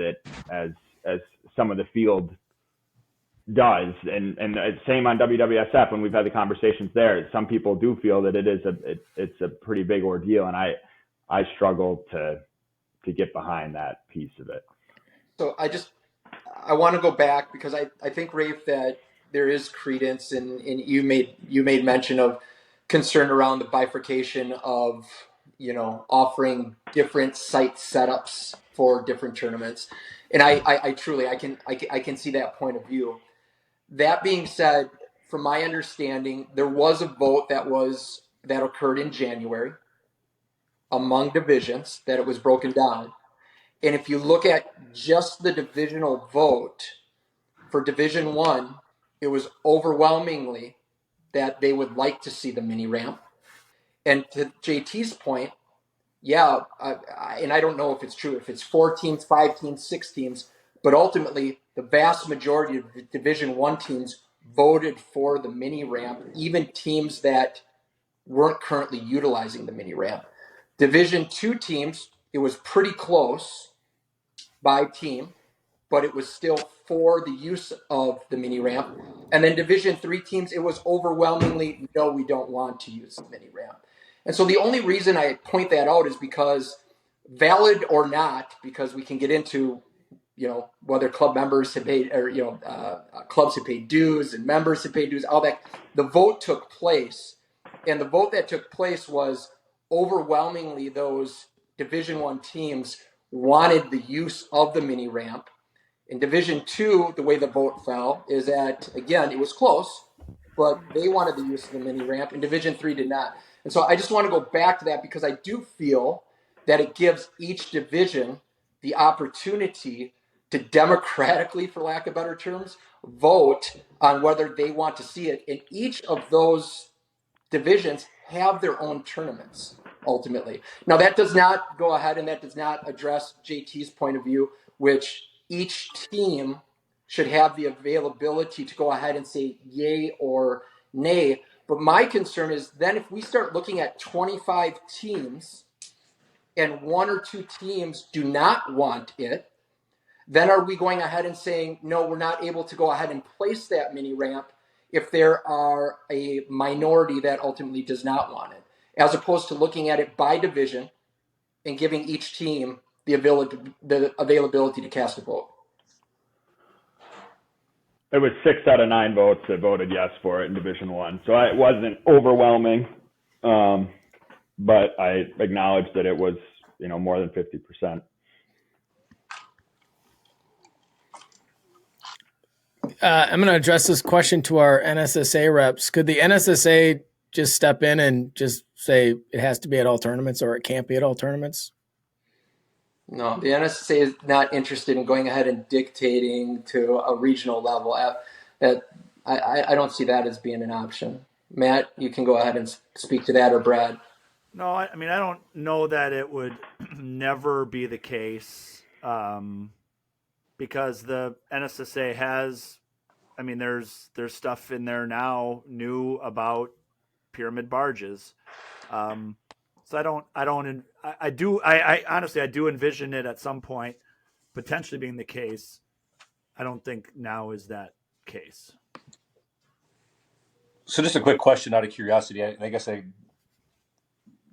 some of the field does. And same on WWSF when we've had the conversations there. Some people do feel that it's a pretty big ordeal, and I struggle to get behind that piece of it. So I want to go back, because I think, Rafe, that there is credence, and you made mention of concern around the bifurcation of offering different site setups for different tournaments, and I truly I can see that point of view. That being said, from my understanding, there was a vote that occurred in January among divisions, that it was broken down. And if you look at just the divisional vote for Division 1, it was overwhelmingly that they would like to see the mini ramp. And to JT's point, and I don't know if it's true, if it's 4 teams, 5 teams, 6 teams, but ultimately the vast majority of the Division 1 teams voted for the mini ramp, even teams that weren't currently utilizing the mini ramp. Division 2 teams, it was pretty close by team, but it was still for the use of the mini ramp. And then Division III teams, it was overwhelmingly, no, we don't want to use the mini ramp. And so the only reason I point that out is because, valid or not, because we can get into, whether club members have paid, or, clubs have paid dues and members have paid dues, all that. The vote took place. And the vote that took place was overwhelmingly those Division I teams wanted the use of the mini ramp. In Division II, the way the vote fell is that, again, it was close, but they wanted the use of the mini ramp, and Division III did not. And so I just want to go back to that because I do feel that it gives each division the opportunity to democratically, for lack of better terms, vote on whether they want to see it. And each of those divisions have their own tournaments, ultimately. Now, that does not go ahead and that does not address JT's point of view, which each team should have the availability to go ahead and say yay or nay. But my concern is then if we start looking at 25 teams and one or two teams do not want it, then are we going ahead and saying, no, we're not able to go ahead and place that mini ramp if there are a minority that ultimately does not want it, as opposed to looking at it by division and giving each team the availability to cast a vote? It was 6 out of 9 votes that voted yes for it in Division I. So it wasn't overwhelming, but I acknowledge that it was, more than 50%. I'm going to address this question to our NSSA reps. Could the NSSA just step in and just say it has to be at all tournaments or it can't be at all tournaments? No, the NSSA is not interested in going ahead and dictating to a regional level. I don't see that as being an option. Matt, you can go ahead and speak to that, or Brad. No, I mean, I don't know that it would never be the case because the NSSA has, there's stuff in there now new about pyramid barges. So I honestly do envision it at some point potentially being the case. I don't think now is that case. So just a quick question out of curiosity. I guess I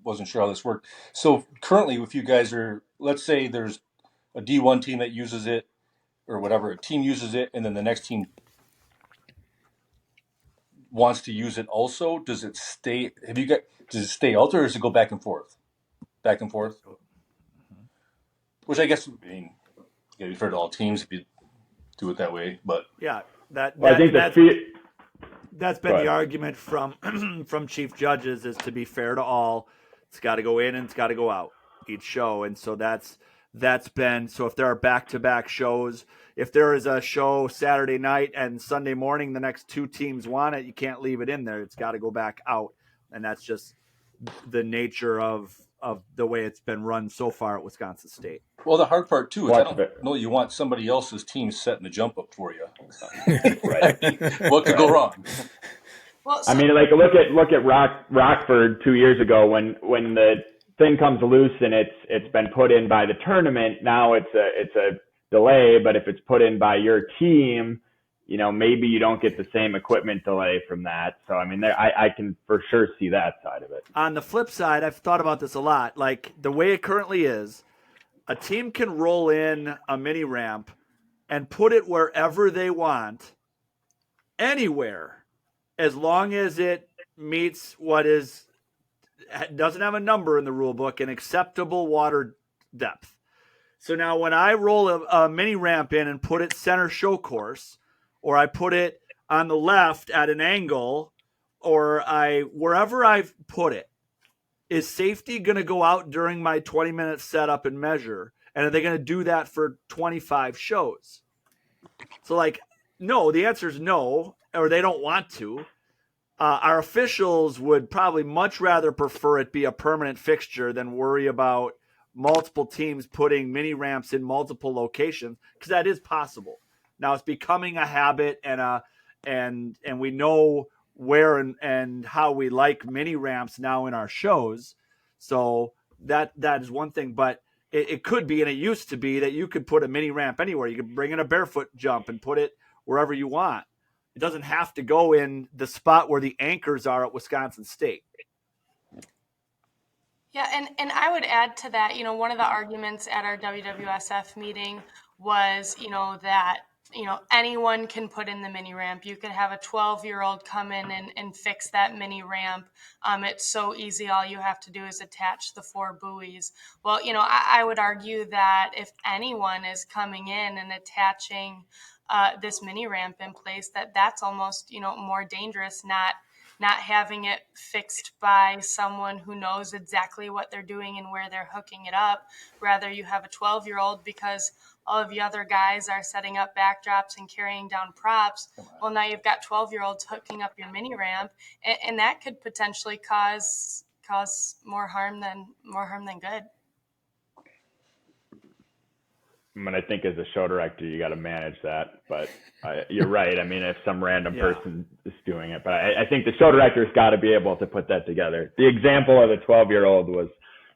wasn't sure how this worked. So currently, if you guys are, let's say there's a D1 team that uses it or whatever, a team uses it, and then the next team wants to use it also, does it stay out there, or does it go back and forth? Back and forth? Which I guess, you gotta be fair to all teams if you do it that way, but. Yeah, I think that's been the argument from from chief judges, is to be fair to all. It's got to go in and it's got to go out each show. And so that's been, so if there are back-to-back shows, if there is a show Saturday night and Sunday morning, the next two teams want it, you can't leave it in there. It's got to go back out. And that's just the nature of the way it's been run so far at Wisconsin State. Well, the hard part too is I don't know you want somebody else's team setting the jump up for you. Right? What could go wrong? Well, look at Rockford 2 years ago when the thing comes loose and it's been put in by the tournament. Now it's a delay, but if it's put in by your team, maybe you don't get the same equipment delay from that. So I can for sure see that side of it. On the flip side, I've thought about this a lot. Like the way it currently is, a team can roll in a mini ramp and put it wherever they want, anywhere, as long as it meets doesn't have a number in the rule book, an acceptable water depth. So now when I roll a mini ramp in and put it center show course, or I put it on the left at an angle, or wherever I've put it, is safety going to go out during my 20-minute setup and measure? And are they going to do that for 25 shows? So no, the answer is no, or they don't want to. Our officials would probably much rather prefer it be a permanent fixture than worry about multiple teams putting mini ramps in multiple locations, because that is possible. Now it's becoming a habit, and we know where and how we like mini ramps now in our shows. So that is one thing, but it could be, and it used to be, that you could put a mini ramp anywhere. You could bring in a barefoot jump and put it wherever you want. It doesn't have to go in the spot where the anchors are at Wisconsin State. Yeah, and I would add to that, one of the arguments at our WWSF meeting was, that, anyone can put in the mini ramp. You could have a 12-year-old come in and fix that mini ramp. It's so easy. All you have to do is attach the 4 buoys. Well, I would argue that if anyone is coming in and attaching this mini ramp in place, that's almost, more dangerous, not having it fixed by someone who knows exactly what they're doing and where they're hooking it up. Rather, you have a 12-year-old because all of the other guys are setting up backdrops and carrying down props. Well, now you've got 12-year-olds hooking up your mini ramp, and that could potentially cause more harm than good. I mean, I think as a show director, you got to manage that. But you're right. I mean, if some random person is doing it, but I think the show director's got to be able to put that together. The example of the 12-year-old was,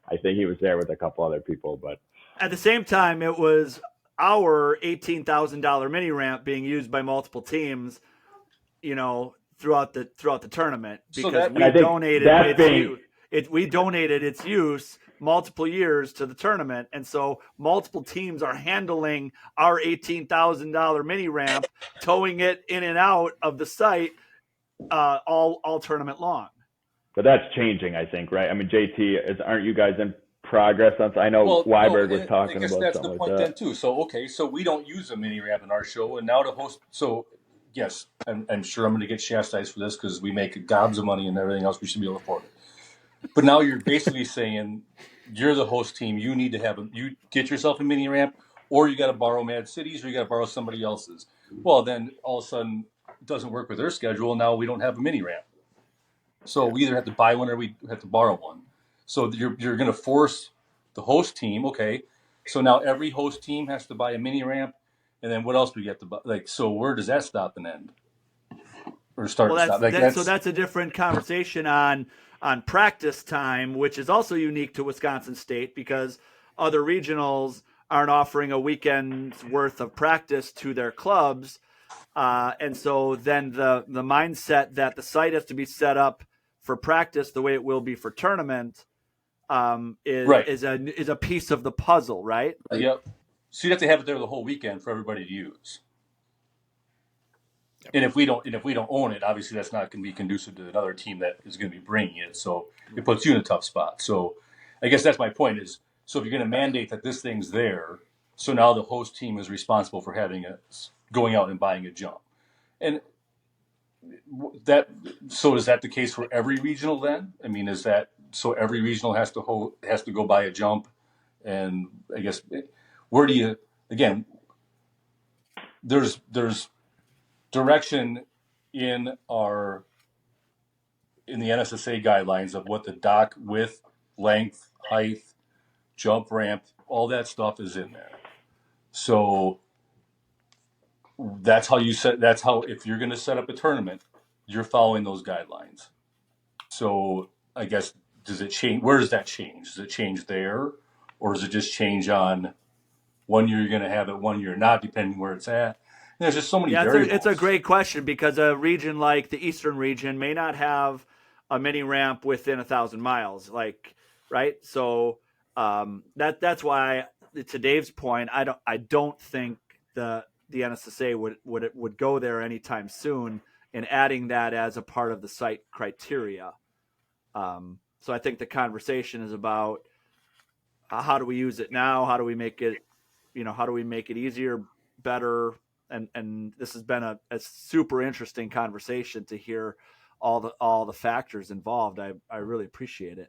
I think he was there with a couple other people. But at the same time, it was our $18,000 mini ramp being used by multiple teams, throughout the tournament, because we donated its use multiple years to the tournament, and so multiple teams are handling our $18,000 mini ramp, towing it in and out of the site all tournament long. But that's changing, I think, right? I mean, JT, aren't you guys in progress on? I know Weiberg was talking about that's something the point then too. So we don't use a mini ramp in our show, and now to host. So yes, I'm sure I'm going to get chastised for this because we make gobs of money and everything else. We should be able to afford it. But now you're basically saying you're the host team. You need to you get yourself a mini ramp, or you got to borrow Mad City's, or you got to borrow somebody else's. Well, then all of a sudden it doesn't work with their schedule. Now we don't have a mini ramp. So we either have to buy one or we have to borrow one. So you're going to force the host team. Okay. So now every host team has to buy a mini ramp. And then what else do we get to buy? So where does that stop and end? Or start and stop? So that's a different conversation on practice time, which is also unique to Wisconsin State because other regionals aren't offering a weekend's worth of practice to their clubs. And so then the mindset that the site has to be set up for practice the way it will be for tournament is a piece of the puzzle, right? Yep. So you'd have to have it there the whole weekend for everybody to use. And if we don't own it, obviously that's not going to be conducive to another team that is going to be bringing it. So it puts you in a tough spot. So I guess that's my point is, so if you're going to mandate that this thing's there, so now the host team is responsible for going out and buying a jump. And so is that the case for every regional then? I mean, is that so every regional has to go buy a jump? And I guess where do you, again, there's direction in the NSSA guidelines of what the dock width, length, height, jump ramp, all that stuff is in there. So that's how if you're going to set up a tournament, you're following those guidelines. So I guess, does it change? Where does that change? Does it change there? Or does it just change on 1 year you're going to have it, 1 year not, depending where it's at? And there's just so many variables. It's a great question because a region like the Eastern region may not have a mini ramp within 1,000 miles, right? So that's why, to Dave's point, I don't think the NSSA would go there anytime soon in adding that as a part of the site criteria. So I think the conversation is about how do we use it now? How do we make it, easier, better? And this has been a super interesting conversation to hear all the factors involved. I really appreciate it.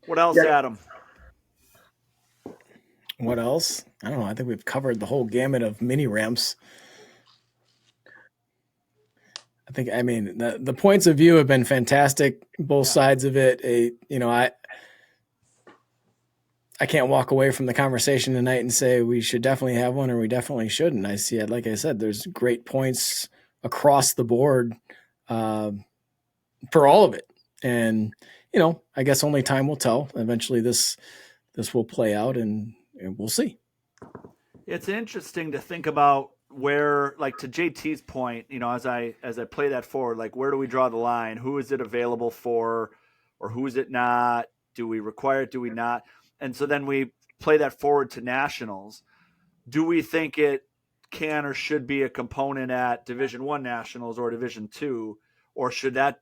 What else, Adam? What else? I don't know. I think we've covered the whole gamut of mini ramps. I mean, the points of view have been fantastic, both sides of it. I can't walk away from the conversation tonight and say we should definitely have one or we definitely shouldn't. I see it. Like I said, there's great points across the board for all of it. And, I guess only time will tell. Eventually this will play out and and we'll see. It's interesting to think about where, like to JT's point, as I play that forward, like where do we draw the line? Who is it available for, or who is it not? Do we require it? Do we not? And so then we play that forward to nationals. Do we think it can or should be a component at Division I nationals or Division II, or should that?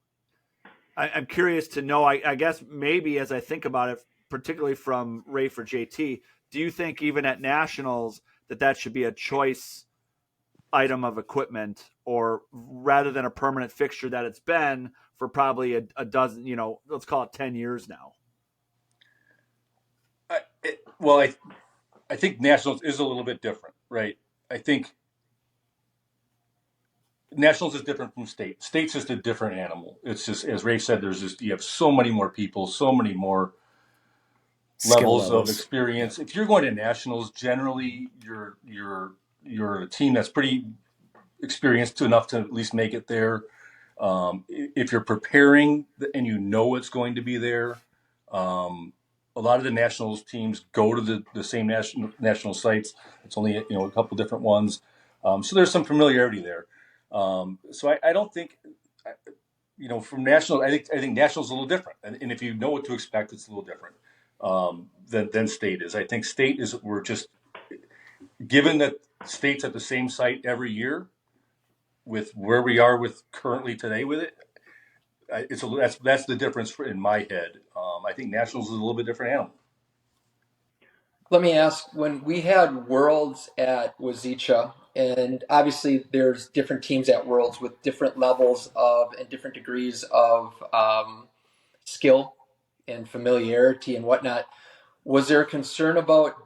I'm curious to know. I guess maybe as I think about it, particularly from Raefe or JT, do you think even at nationals that should be a choice item of equipment, or rather than a permanent fixture that it's been for probably a dozen, let's call it 10 years now? I think nationals is a little bit different, right? I think nationals is different from state. State's just a different animal. It's just, as Raefe said, you have so many more people, so many more levels of experience. If you're going to nationals, generally you're a team that's pretty experienced enough to at least make it there. If you're preparing and it's going to be there, a lot of the nationals teams go to the same national sites. It's only a couple different ones, so there's some familiarity there. So I don't think, from national, I think national's a little different, and if you know what to expect, it's a little different than state is. I think state is, we're just given that state's at the same site every year with where we are with currently today with it. That's the difference in my head. I think nationals is a little bit different animal. Let me ask, when we had Worlds at Wazeecha, and obviously there's different teams at Worlds with different levels of and different degrees of skill and familiarity and whatnot, was there a concern about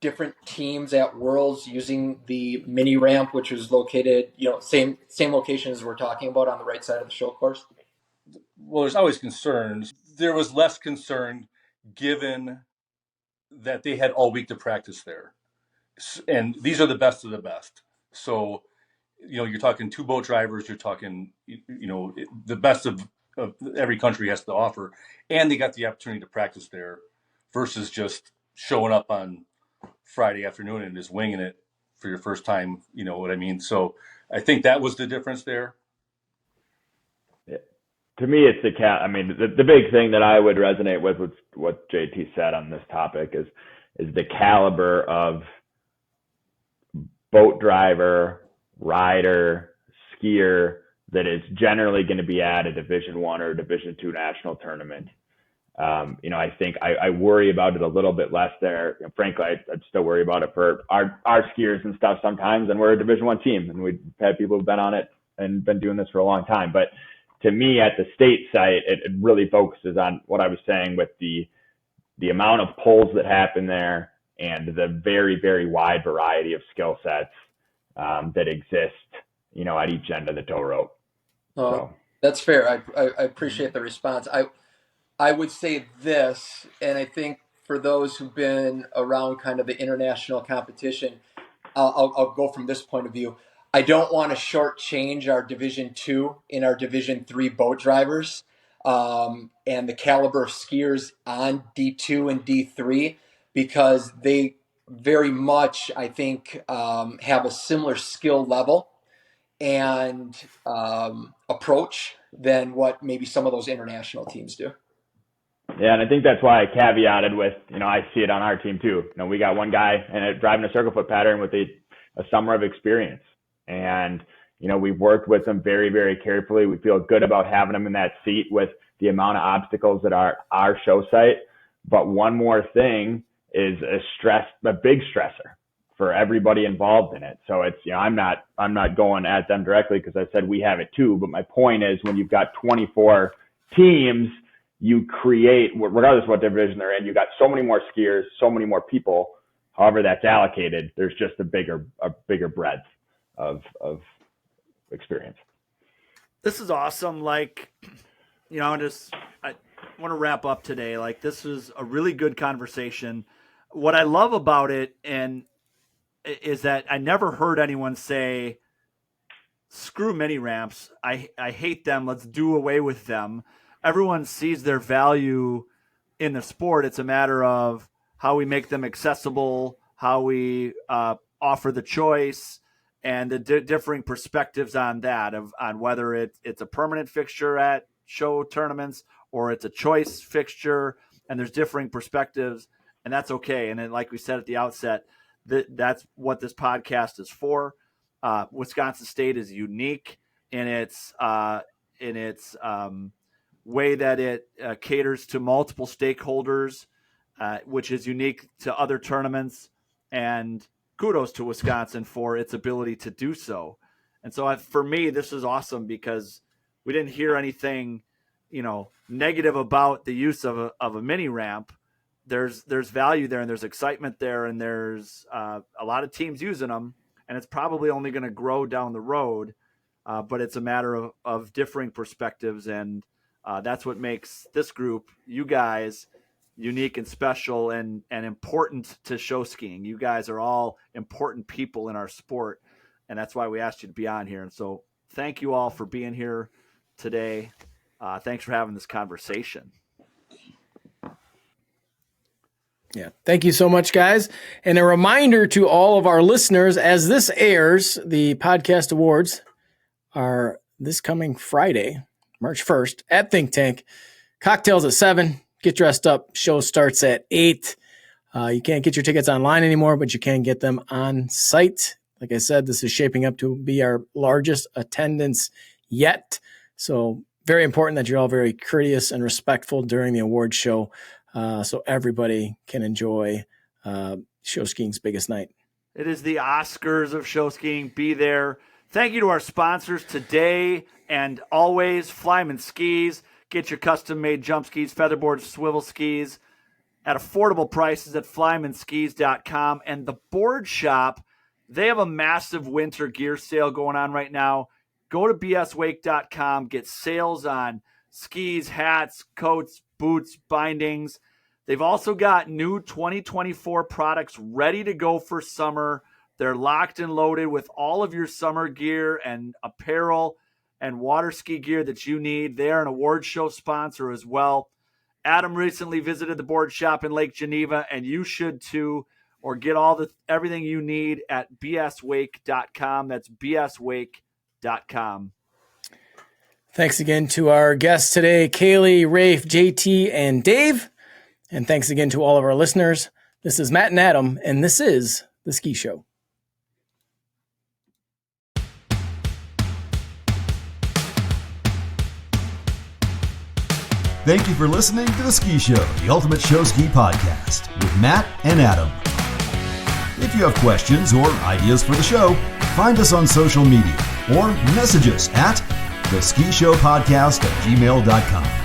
different teams at Worlds using the mini ramp, which was located, same location as we're talking about on the right side of the show course? Well, there's always concerns. There was less concern given that they had all week to practice there. And these are the best of the best. So, you're talking two boat drivers, you're talking, the best of every country has to offer. And they got the opportunity to practice there versus just showing up on Friday afternoon and just winging it for your first time. You know what I mean? So I think that was the difference there. To me, it's the big thing that I would resonate with what JT said on this topic is the caliber of boat driver, rider, skier that is generally going to be at a Division I or Division II national tournament. I think I worry about it a little bit less there. Frankly, I'd still worry about it for our skiers and stuff sometimes, and we're a Division I team, and we've had people who've been on it and been doing this for a long time. But to me, at the state site, it really focuses on what I was saying with the amount of pulls that happen there and the very, very wide variety of skill sets that exist, at each end of the tow rope. That's fair. I appreciate the response. I would say this, and I think for those who've been around kind of the international competition, I'll go from this point of view. I don't want to shortchange our Division II and our Division III boat drivers and the caliber of skiers on D2 and D3, because they very much, I think, have a similar skill level and approach than what maybe some of those international teams do. Yeah, and I think that's why I caveated with, I see it on our team too. We got one guy driving a circle foot pattern with a summer of experience. And, we've worked with him very, very carefully. We feel good about having him in that seat with the amount of obstacles that are our show site. But one more thing is a big stressor for everybody involved in it. So it's, I'm not going at them directly because I said we have it too. But my point is, when you've got 24 teams, you create, regardless of what division they're in, you got so many more skiers, so many more people. However that's allocated, there's just a bigger breadth of experience. This is awesome. I want to wrap up today. This was a really good conversation. What I love about it is that I never heard anyone say, screw mini ramps. I hate them. Let's do away with them. Everyone sees their value in the sport. It's a matter of how we make them accessible, how we offer the choice, and the differing perspectives on that, on whether it's a permanent fixture at show tournaments or it's a choice fixture, and there's differing perspectives, and that's okay. And then, like we said at the outset, that's what this podcast is for. Wisconsin State is unique in its way that it caters to multiple stakeholders, which is unique to other tournaments, and kudos to Wisconsin for its ability to do so. And so for me, this is awesome because we didn't hear anything, negative about the use of a mini ramp. There's value there, and there's excitement there, and there's a lot of teams using them, and it's probably only going to grow down the road. But it's a matter of differing perspectives, and that's what makes this group, you guys, unique and special and important to show skiing. You guys are all important people in our sport, and that's why we asked you to be on here. And so thank you all for being here today. Thanks for having this conversation. Yeah. Thank you so much, guys. And a reminder to all of our listeners, as this airs, the podcast awards are this coming Friday, March 1st at Think Tank. Cocktails at 7. Get dressed up. Show starts at 8. You can't get your tickets online anymore, but you can get them on site. Like I said, this is shaping up to be our largest attendance yet. So very important that you're all very courteous and respectful during the award show, so everybody can enjoy show skiing's biggest night. It is the Oscars of show skiing. Be there. Thank you to our sponsors today and always, Flyman Skis. Get your custom-made jump skis, featherboard, swivel skis at affordable prices at flymanskis.com. And the Board Shop, they have a massive winter gear sale going on right now. Go to bswake.com, get sales on skis, hats, coats, boots, bindings. They've also got new 2024 products ready to go for summer. They're locked and loaded with all of your summer gear and apparel and water ski gear that you need. They're an award show sponsor as well. Adam recently visited the Board Shop in Lake Geneva, and you should too, or get everything you need at bswake.com. That's bswake.com. Thanks again to our guests today, Kailey, Raefe, JT, and Dave. And thanks again to all of our listeners. This is Matt and Adam, and this is The Ski Show. Thank you for listening to The Ski Show, the ultimate show ski podcast with Matt and Adam. If you have questions or ideas for the show, find us on social media or message us at theskishowpodcast@gmail.com.